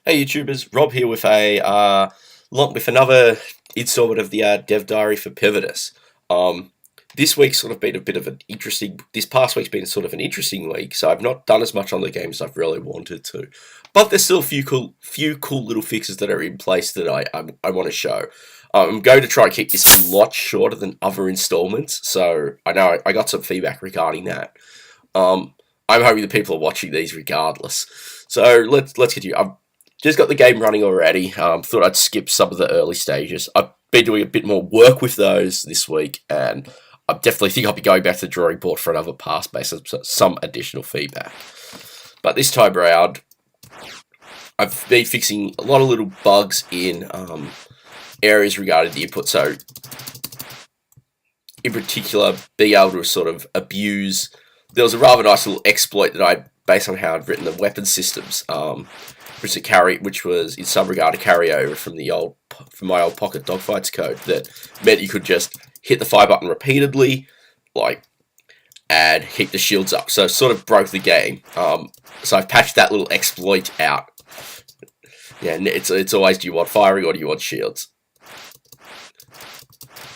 Hey YouTubers, Rob here with with another installment of the Dev Diary for Pivotus. Um, this week's sort of been a bit of an interesting. This past week's been sort of an interesting week, so I've not done as much on the game as I've really wanted to. But there's still a few cool little fixes that are in place that I want to show. I'm going to try and keep this a lot shorter than other installments, so I know I got some feedback regarding that. I'm hoping the people are watching these regardless. So let's continue. I've just got the game running already. Thought I'd skip some of the early stages. I've been doing a bit more work with those this week, and I definitely think I'll be going back to the drawing board for another pass based on some additional feedback. But this time around, I've been fixing a lot of little bugs in areas regarding the input. So, in particular, being able to sort of abuse. There was a rather nice little exploit that I, based on how I'd written the weapon systems, which was in some regard a carryover from my old pocket dogfights code that meant you could just hit the fire button repeatedly, and keep the shields up. So it sort of broke the game. So I've patched that little exploit out. Yeah, and it's always, do you want firing or do you want shields?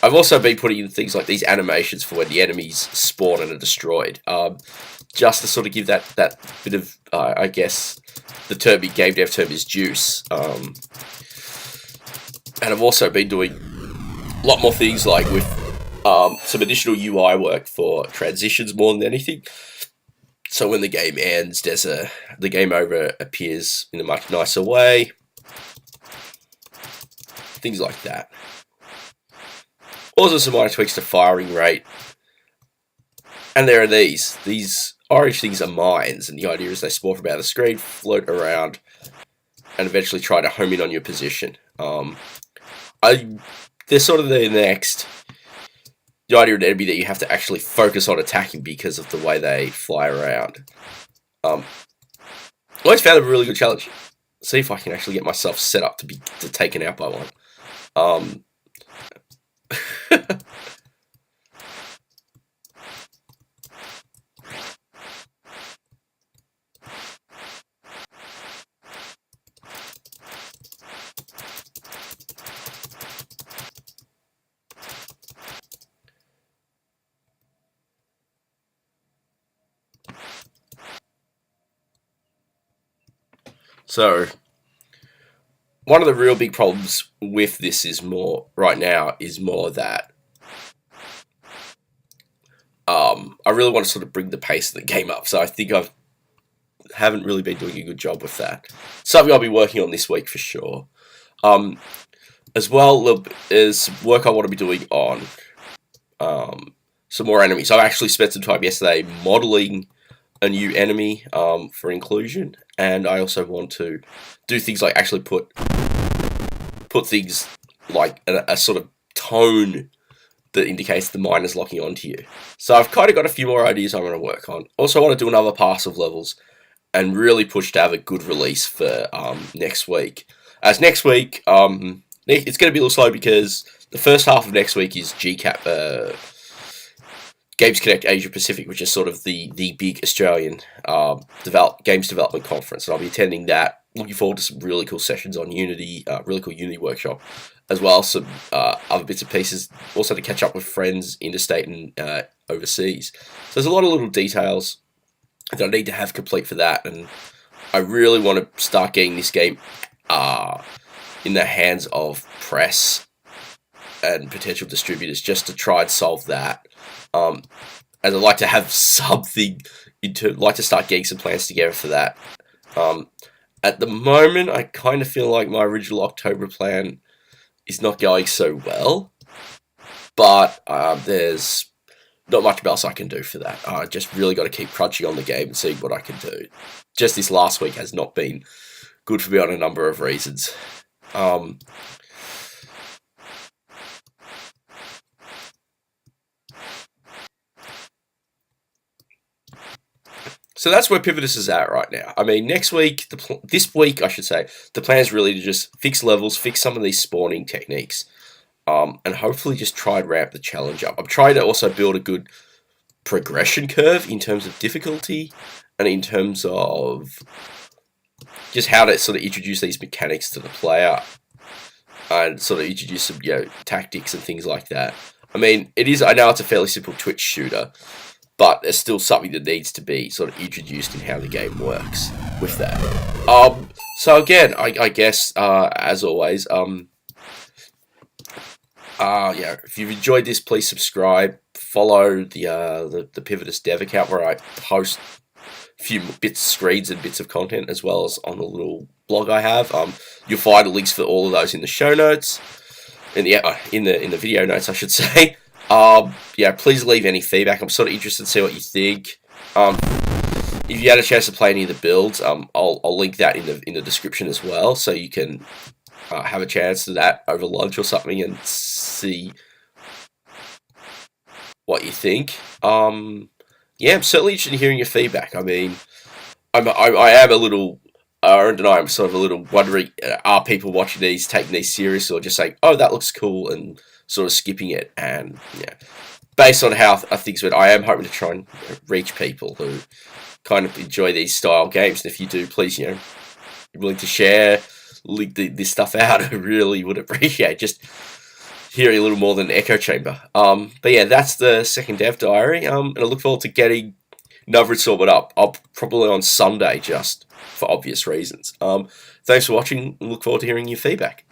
I've also been putting in things like these animations for when the enemies spawn and are destroyed, just to sort of give that bit of, I guess, the game dev term is juice. And I've also been doing a lot more things like with some additional UI work for transitions more than anything. So when the game ends, the game over appears in a much nicer way. Things like that. Also some minor tweaks to firing rate. And there are these. These orange things are mines, and the idea is they spawn from out of the screen, float around, and eventually try to home in on your position. They're sort of the next. The idea of an enemy that you have to actually focus on attacking because of the way they fly around. I always found it a really good challenge. See if I can actually get myself set up to be taken out by one. So, one of the real big problems with this is more that I really want to sort of bring the pace of the game up. So I think haven't really been doing a good job with that. Something I'll be working on this week for sure. As well as work I want to be doing on some more enemies. I actually spent some time yesterday modeling a new enemy for inclusion, and I also want to do things like actually put things like a sort of tone that indicates the mine is locking onto you. So I've kind of got a few more ideas I'm going to work on. Also, I want to do another pass of levels and really push to have a good release for next week. As next week, it's going to be a little slow because the first half of next week is GCAP, Games Connect Asia Pacific, which is sort of the big Australian games development conference, and I'll be attending that. Looking forward to some really cool sessions on Unity, really cool Unity workshop, as well as some other bits and pieces. Also to catch up with friends interstate and overseas. So there's a lot of little details that I need to have complete for that, and I really want to start getting this game in the hands of press and potential distributors, just to try and solve that. As I'd like to have something like to start getting some plans together for that. At the moment, I kind of feel like my original October plan is not going so well, but there's not much else I can do for that. I just really got to keep crunching on the game and seeing what I can do. Just this last week has not been good for me on a number of reasons. So that's where Pivotus is at right now. I mean, this week, I should say, the plan is really to just fix levels, fix some of these spawning techniques, and hopefully just try and ramp the challenge up. I'm trying to also build a good progression curve in terms of difficulty and in terms of just how to sort of introduce these mechanics to the player and sort of introduce some, tactics and things like that. I mean, I know it's a fairly simple Twitch shooter, but there's still something that needs to be sort of introduced in how the game works with that. So again, I guess, as always, if you've enjoyed this, please subscribe, follow the Pivotus Dev account where I post a few bits, screens and bits of content, as well as on the little blog I have. You'll find links for all of those in the show notes, in the video notes, I should say. Please leave any feedback. I'm sort of interested to see what you think. If you had a chance to play any of the builds, I'll link that in the description as well, so you can have a chance to that over lunch or something and see what you think. I'm certainly interested in hearing your feedback. I mean, I am a little, Aaron and I am sort of a little wondering, are people watching these taking these serious, or just saying, oh, that looks cool, and sort of skipping it? And based on how things went, I am hoping to try and reach people who kind of enjoy these style games. And if you do, please, you're willing to share, link this stuff out, I really would appreciate just hearing a little more than an echo chamber. But yeah, that's the second Dev Diary, and I look forward to getting another installment up. I'll probably on Sunday, just for obvious reasons. Thanks for watching, and look forward to hearing your feedback.